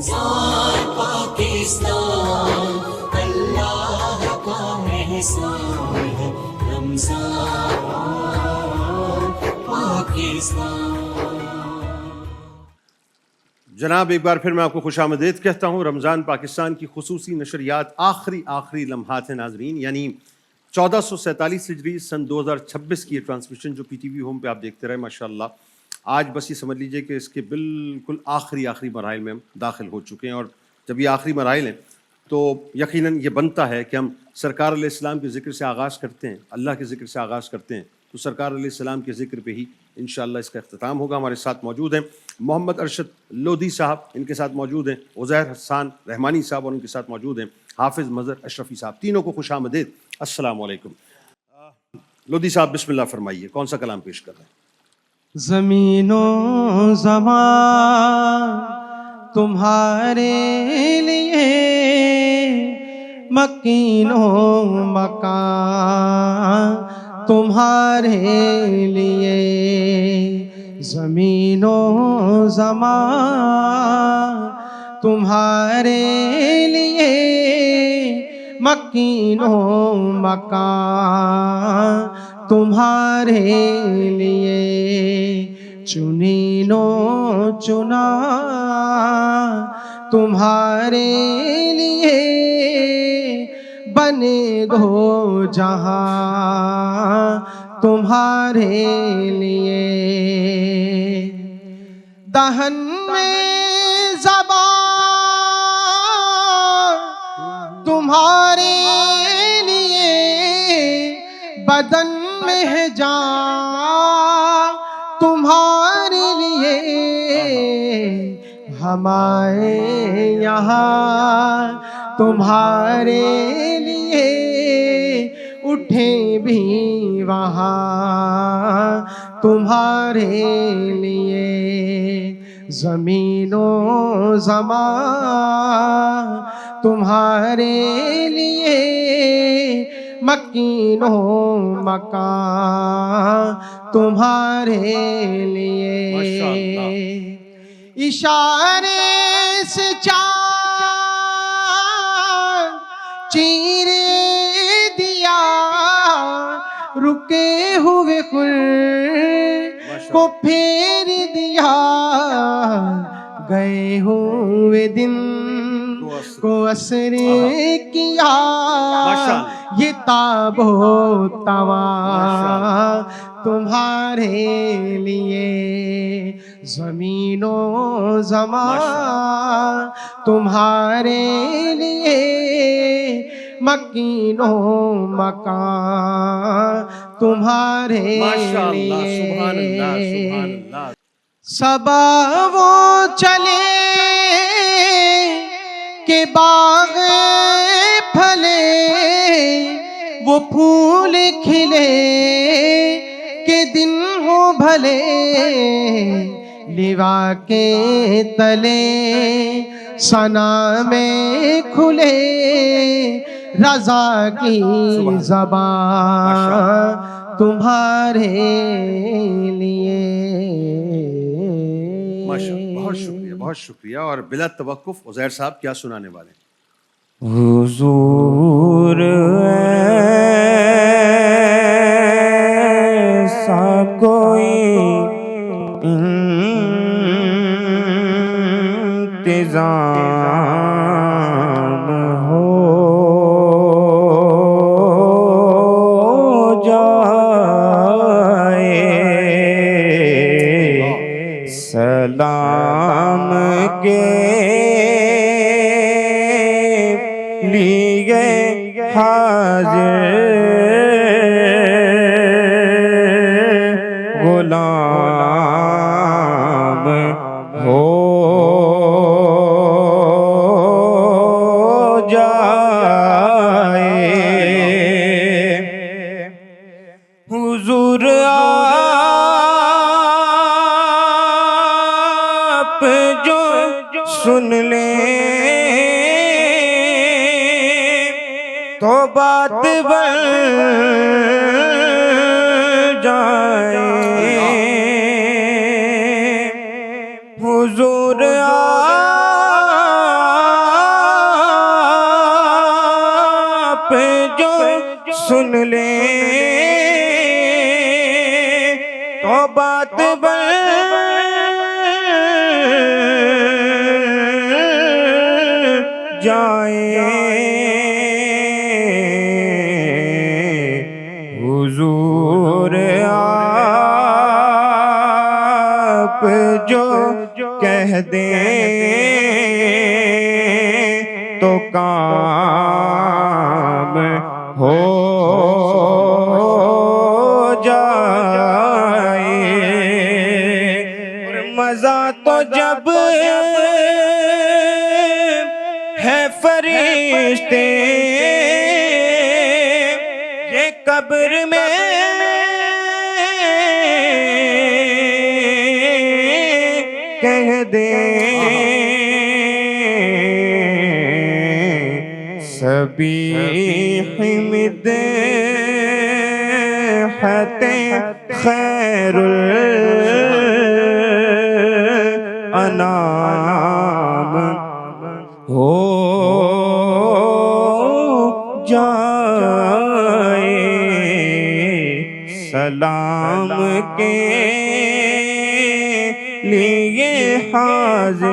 رمضان پاکستان اللہ کا احسان ہے، رمضان پاکستان۔ جناب ایک بار پھر میں آپ کو خوش آمدید کہتا ہوں۔ رمضان پاکستان کی خصوصی نشریات آخری لمحات ہیں ناظرین، یعنی 1447 ہجری سن 2026 کی یہ ٹرانسمیشن جو پی ٹی وی ہوم پہ آپ دیکھتے رہے ماشاءاللہ، آج بس یہ سمجھ لیجئے کہ اس کے بالکل آخری مراحل میں ہم داخل ہو چکے ہیں، اور جب یہ آخری مراحل ہیں تو یقیناً یہ بنتا ہے کہ ہم سرکار علیہ السلام کے ذکر سے آغاز کرتے ہیں، اللہ کے ذکر سے آغاز کرتے ہیں، تو سرکار علیہ السلام کے ذکر پہ ہی انشاءاللہ اس کا اختتام ہوگا۔ ہمارے ساتھ موجود ہیں محمد ارشد لودھی صاحب، ان کے ساتھ موجود ہیں عزیر حسان رحمانی صاحب، اور ان کے ساتھ موجود ہیں حافظ مظہر اشرفی صاحب۔ تینوں کو خوش آمدید، السلام علیکم۔ لودھی صاحب بسم اللہ فرمائیے، کون سا کلام پیش کر رہے ہیں؟ زمین و زمان تمہارے لیے، مکین و مکان تمہارے لیے، زمین و زمان تمہارے لیے، مکین و مکان تمہارے لیے، چنین و چنا تمہارے لیے، بنے دو جہاں تمہارے لیے، دہن میں زبان تمہارے لیے، بدن میں ہے جان تمہارے لیے، ہمارے یہاں تمہارے لیے، اٹھے بھی وہاں تمہارے لیے، زمین و زمان تمہارے لیے، مکین و مکان تمہارے لیے، اشارے سے چاند چیر دیا، رکے ہوئے خور کو پھیر دیا، گئے ہوئے دن کو اسر کیا، یہ تاب و تواں تمہارے لیے، زمین و زمان تمہارے لیے، مکین و مکان تمہارے لیے، صبا وہ چلے کہ باغ پھلے، وہ پھول کھلے کہ دن ہو بھلے، لیوا کے تلے ثنا میں کھلے، رضا کی زبان تمہارے لیے۔ بہت شکریہ، اور بلا توقف عزیر صاحب کیا سنانے والے ہیں؟ حضور ایسا کوئی انتظام ہو جائے، سلام کے لیے حاضر غلام ہو جائے، حضور آپ جو سن لیں تو بات بن جائے، حضور آپ سن لے تو بات بن جائے حضور آپ جو کہہ دیں تو کام ہو جائے اور مزہ تو جب ہے فرشتے یہ قبر میں کہہ دیں سبیح مدحت خیر الانام ہو جائے سلام کے لیے حاضر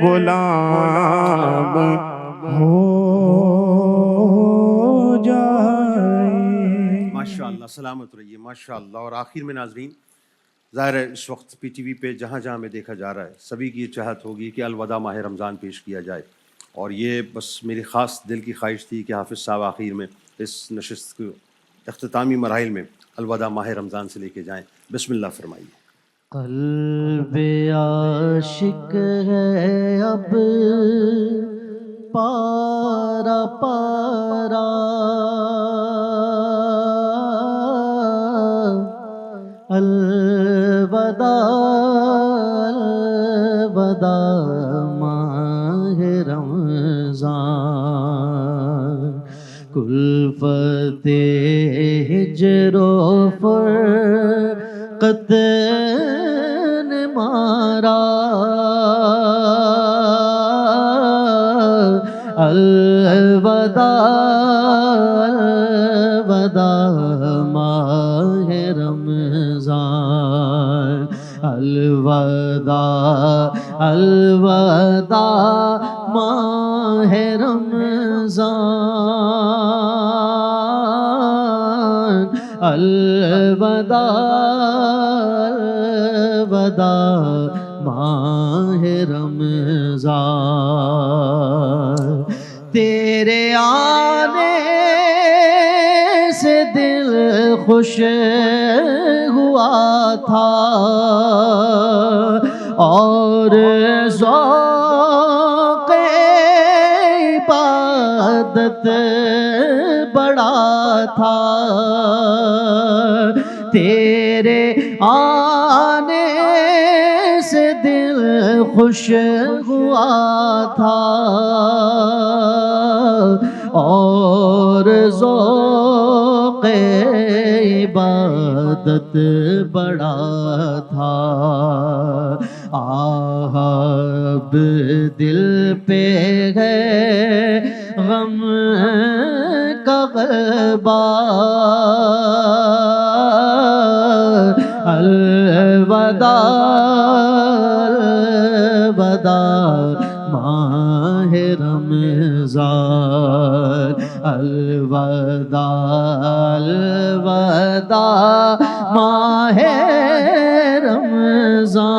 غلام ہو جائے. ماشاءاللہ سلامت رہیے ماشاءاللہ. اور آخر میں ناظرین ظاہر ہے اس وقت پی ٹی وی پہ جہاں جہاں میں دیکھا جا رہا ہے سبھی کی یہ چاہت ہوگی کہ الوداع ماہ رمضان پیش کیا جائے، اور یہ بس میری خاص دل کی خواہش تھی کہ حافظ صاحب آخر میں اس نشست کو اختتامی مراحل میں الوداع ماہ رمضان سے لے کے جائیں. بسم اللہ فرمائیے. قلب عاشق ہے اب پارا پارا، الوداع الوداع ماہ رمضان، کلفت ہجر و فرقت نے مارا، الوداع الوداع ماہ رمضان، الوداع الوداع ماہ رمضان، الوداع الوداع ماہ رمضان. تیرے آنے سے دل خوش ہوا تھا اور ذوق عبادت بڑا تھا، تیرے آنے سے دل خوش ہوا تھا اور ذوق عبادت بڑا تھا. اب دل پہ ہے غم کا غلبہ، الوداع الوداع ماہ رمضان، الوداع الوداع ماہ رمضان،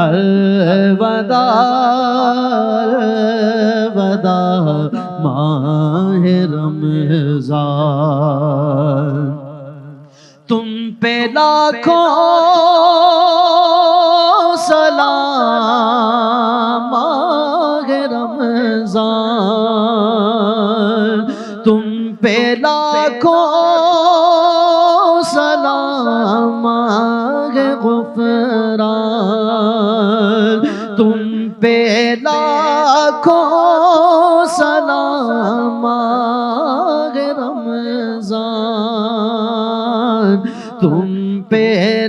الوداع الوداع ماہ رمضان. تم پہ لاکھوں سلام ماہ رمضان، تم پہ لاکھوں سلام ماہ غفران، تم پہ لاکھوں سلام ماہ رمضان، تم پہ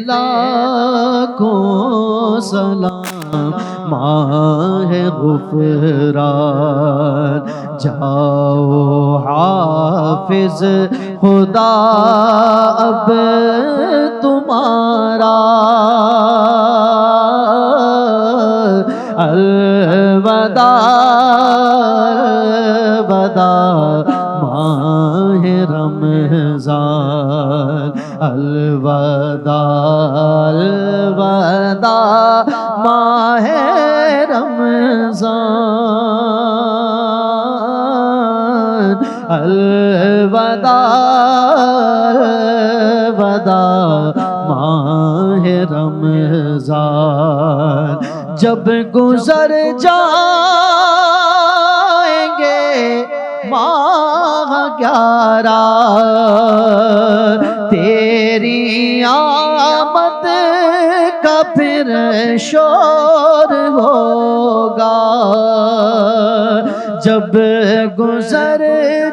لاکھوں سلام ماہ غفران جاؤ حافظ خدا اب تمہارا الوداع الوداع ماہ رمضان الوداع الوداع ماہ رمضان الوداع الوداع ماہ رمضان جب گزر جائیں گے ماہ 11 تیری آمد کا پھر شور ہوگا جب گزر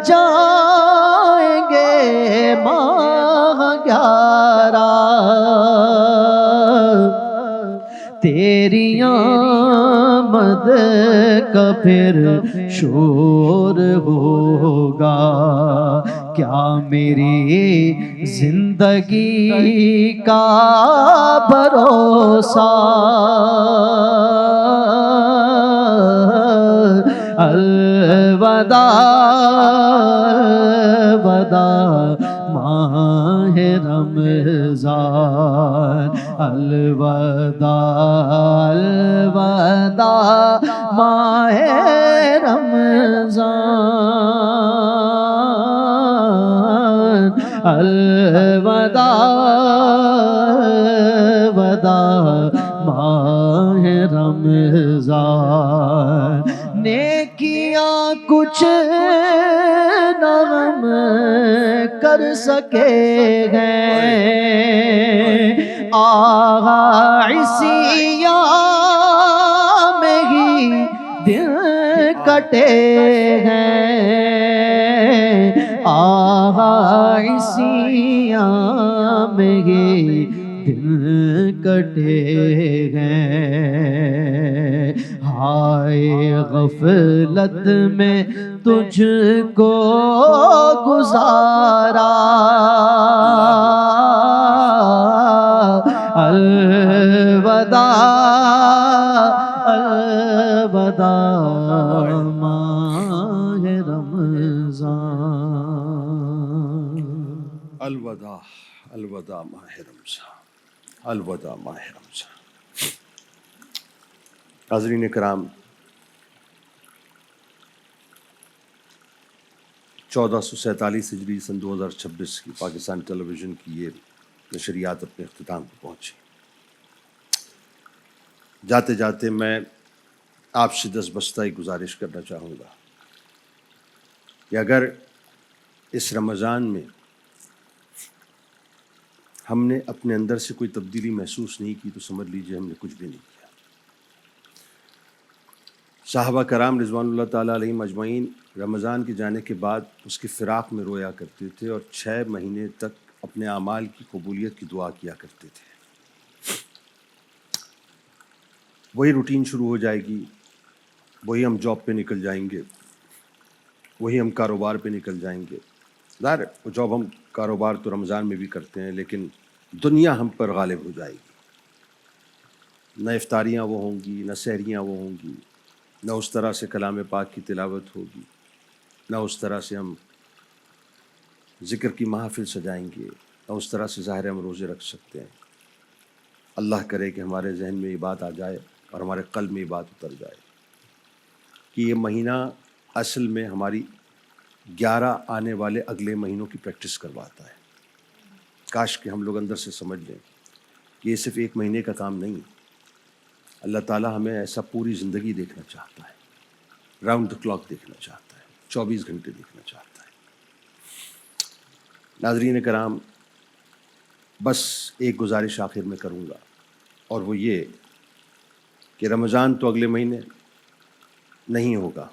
جائیں گے ماہ 11 تیری آمد کا پھر شور ہوگا کیا میری زندگی کا بھروسہ الوداع الوداع ماہ رمضان الوداع الوداع ماہ رمضان الوداع الوداع ماہ رمضان نیکیاں کچھ نہ ہم کر سکے ہیں آغا عیسیٰ میں ہی دن کٹے ہیں آغا عیسیٰ میں ہی دن کٹے ہیں ہائے غفلت میں تجھ کو گزارا الوداع الوداع ماہ رمضان الوداع الوداع ماہ رمضان الوداع ماہ رمضان ناظرین کرام 1447 ہجری سن 2026 کی پاکستان ٹیلی ویژن کی یہ نشریات اپنے اختتام کو پہنچی جاتے جاتے میں آپ سے دستبستہ ایک گزارش کرنا چاہوں گا کہ اگر اس رمضان میں ہم نے اپنے اندر سے کوئی تبدیلی محسوس نہیں کی تو سمجھ لیجئے ہم نے کچھ بھی نہیں کیا صحابہ کرام رضوان اللہ تعالیٰ علیہم اجمعین رمضان کے جانے کے بعد اس کی فراق میں رویا کرتے تھے اور 6 مہینے تک اپنے اعمال کی قبولیت کی دعا کیا کرتے تھے وہی روٹین شروع ہو جائے گی وہی ہم جاب پہ نکل جائیں گے وہی ہم کاروبار پہ نکل جائیں گے ظاہر وہ جاب ہم کاروبار تو رمضان میں بھی کرتے ہیں لیکن دنیا ہم پر غالب ہو جائے گی نہ افطاریاں وہ ہوں گی نہ سحریاں وہ ہوں گی نہ اس طرح سے کلام پاک کی تلاوت ہوگی نہ اس طرح سے ہم ذکر کی محافل سجائیں گے نہ اس طرح سے ظاہر ہم روزے رکھ سکتے ہیں اللہ کرے کہ ہمارے ذہن میں یہ بات آ جائے اور ہمارے قلب میں یہ بات اتر جائے کہ یہ مہینہ اصل میں ہماری 11 آنے والے اگلے مہینوں کی پریکٹس کرواتا ہے کاش کہ ہم لوگ اندر سے سمجھ لیں کہ یہ صرف ایک مہینے کا کام نہیں اللہ تعالیٰ ہمیں ایسا پوری زندگی دیکھنا چاہتا ہے راؤنڈ دا کلاک دیکھنا چاہتا ہے 24 گھنٹے دیکھنا چاہتا ہے ناظرین کرام بس ایک گزارش آخر میں کروں گا اور وہ یہ کہ رمضان تو اگلے مہینے نہیں ہوگا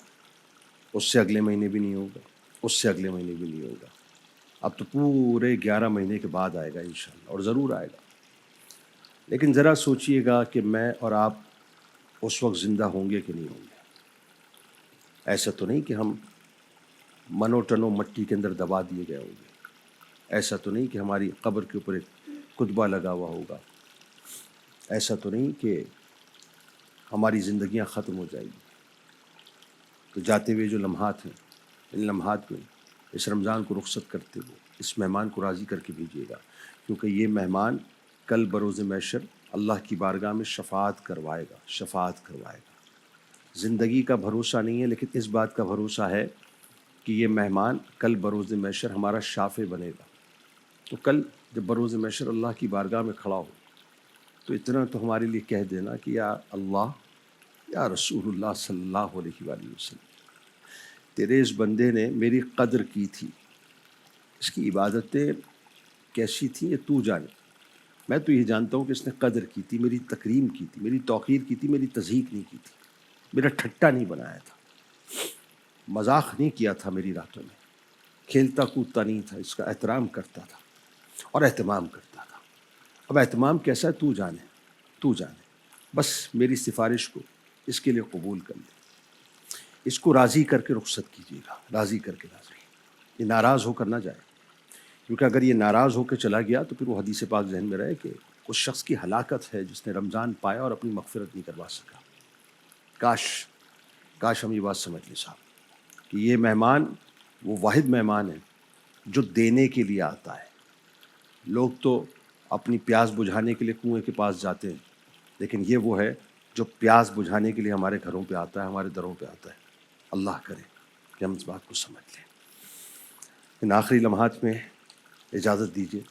اس سے اگلے مہینے بھی نہیں ہوگا اس سے اگلے مہینے بھی نہیں ہوگا اب تو پورے 11 مہینے کے بعد آئے گا انشاءاللہ اور ضرور آئے گا لیکن ذرا سوچئے گا کہ میں اور آپ اس وقت زندہ ہوں گے کہ نہیں ہوں گے. ایسا تو نہیں کہ ہم منو ٹنو مٹی کے اندر دبا دیے گئے ہوں گے. ایسا تو نہیں کہ ہماری قبر کے اوپر ایک کتبہ لگا ہوا ہوگا. ایسا تو نہیں کہ ہماری زندگیاں ختم ہو جائیں گی. تو جاتے ہوئے جو لمحات ہیں، ان لمحات میں اس رمضان کو رخصت کرتے ہوئے اس مہمان کو راضی کر کے بھیجیے گا، کیونکہ یہ مہمان کل بروز محشر اللہ کی بارگاہ میں شفاعت کروائے گا. زندگی کا بھروسہ نہیں ہے، لیکن اس بات کا بھروسہ ہے کہ یہ مہمان کل بروز محشر ہمارا شافع بنے گا. تو کل جب بروز محشر اللہ کی بارگاہ میں کھڑا ہو تو اتنا تو ہمارے لیے کہہ دینا کہ یا اللہ، یا رسول اللہ صلی اللہ علیہ وآلہ وسلم، تیرے اس بندے نے میری قدر کی تھی، اس کی عبادتیں کیسی تھیں یہ تو جانے. میں تو یہ جانتا ہوں کہ اس نے قدر کی تھی، میری تکریم کی تھی، میری توقیر کی تھی، میری تضحیق نہیں کی تھی، میرا ٹھٹا نہیں بنایا تھا، مذاق نہیں کیا تھا میری راتوں میں، کھیلتا کودتا نہیں تھا، اس کا احترام کرتا تھا اور اہتمام کرتا تھا. اب اہتمام کیسا ہے تو جانے. بس میری سفارش کو اس کے لیے قبول کر لیں، اس کو راضی کر کے رخصت کیجیے گا، راضی کر کے. یہ ناراض ہو کر نہ جائے، کیونکہ اگر یہ ناراض ہو کے چلا گیا تو پھر وہ حدیث پاک ذہن میں رہے کہ اس شخص کی ہلاکت ہے جس نے رمضان پایا اور اپنی مغفرت نہیں کروا سکا. کاش ہم یہ بات سمجھ لیں صاحب کہ یہ مہمان وہ واحد مہمان ہے جو دینے کے لیے آتا ہے. لوگ تو اپنی پیاس بجھانے کے لیے کنویں کے پاس جاتے ہیں، لیکن یہ وہ ہے جو پیاس بجھانے کے لیے ہمارے گھروں پہ آتا ہے، ہمارے دروں پہ آتا ہے. اللہ کرے کہ ہم اس بات کو سمجھ لیں. ان آخری لمحات میں اجازت دیجیے،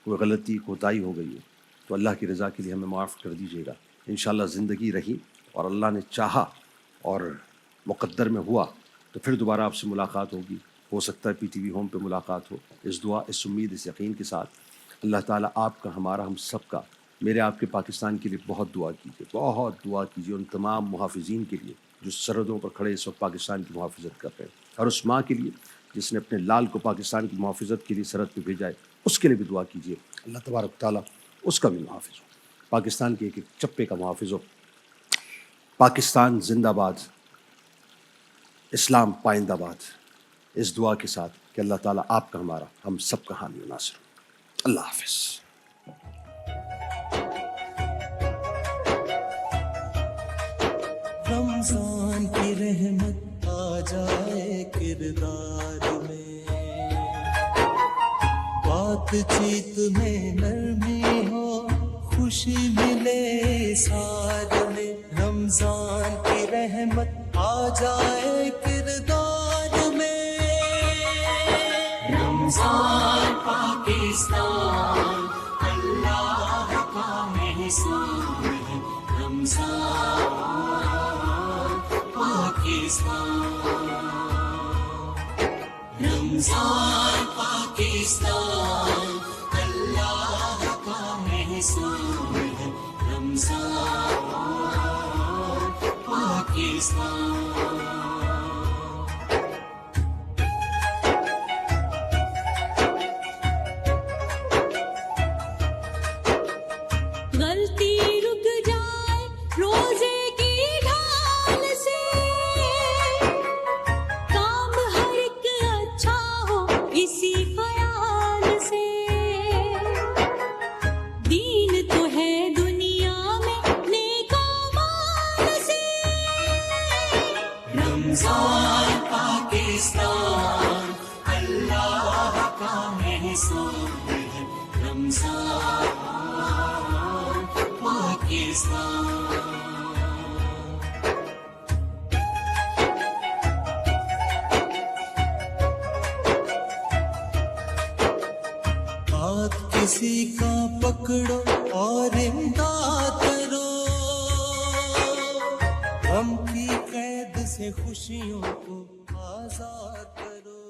کوئی غلطی کوتاہی ہو گئی ہے تو اللہ کی رضا کے لیے ہمیں معاف کر دیجیے گا. انشاءاللہ زندگی رہی اور اللہ نے چاہا اور مقدر میں ہوا تو پھر دوبارہ آپ سے ملاقات ہوگی. ہو سکتا ہے PTV ہوم پہ ملاقات ہو. اس دعا، اس امید، اس یقین کے ساتھ اللہ تعالیٰ آپ کا، ہمارا، ہم سب کا، میرے آپ کے پاکستان کے لیے بہت دعا کیجیے، بہت دعا کیجیے ان تمام محافظین کے لیے جو سرحدوں پر کھڑے اس وقت پاکستان کی محافظت کر رہے ہیں، اور اس ماں کے لیے جس نے اپنے لال کو پاکستان کی محافظت کے لیے سرحد پہ بھیجا ہے، اس کے لیے بھی دعا کیجیے. اللہ تبارک تعالیٰ اس کا بھی محافظ ہو، پاکستان کے ایک ایک چپے کا محافظ ہو. پاکستان زندہ باد، اسلام پائندہ باد. اس دعا کے ساتھ کہ اللہ تعالیٰ آپ کا، ہمارا، ہم سب کا حامی و ناصر ہو. اللہ حافظ. رمضان کی رحمت آ جائے کردار میں، بات چیت میں نرمی ہو، خوشی ملے سار میں. رمضان کی رحمت آ جائے کردار میں. رمضان پاکستان اللہ کا احسان ہے. رمضان پاکستان، رمضان پاکستان اللہ کا احسان ہے. رمضان پاکستان. غلطی رک جائے روزے کی ڈھال سے، کام ہر ایک اچھا ہو اسی خیال سے. دین تو ہے دنیا میں نیک اعمال سے. رمضان پاکستان اللہ کا احسان ہے. رمضان پاکستان. ہاتھ کسی کا پکڑو اور امداد کرو، غم کی قید سے خوشیوں کو آزاد کرو.